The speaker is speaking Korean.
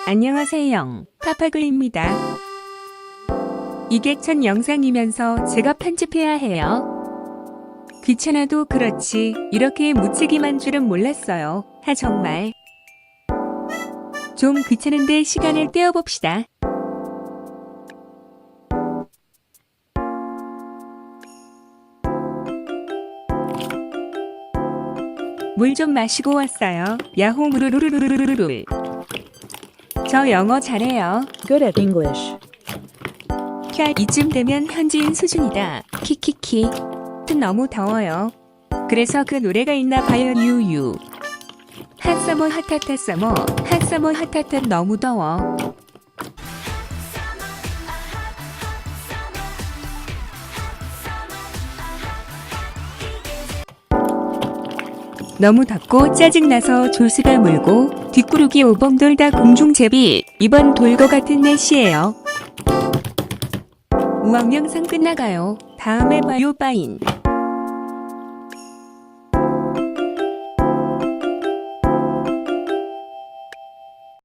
안녕하세요. 파파글입니다. 이게 첫 영상이면서 제가 편집해야 해요. 귀찮아도 그렇지 이렇게 무책임한 줄은 몰랐어요. 정말. 좀 귀찮은데 시간을 떼어봅시다. 물 좀 마시고 왔어요. 야호 무르르르르르르르. 저 영어 잘해요. Good at English. 이쯤 되면 현지인 수준이다. 키키키. 너무 더워요. 그래서 그 노래가 있나 봐요. 유유. 핫서머 핫핫핫 서머. 핫서머 핫핫핫 너무 더워. 너무 덥고 짜증나서 조수가 물고 뒷구르기 오범 돌다 공중제비. 이번 돌거 같은 날씨예요. 우왕 영상 끝나가요. 다음에 봐요. 빠인.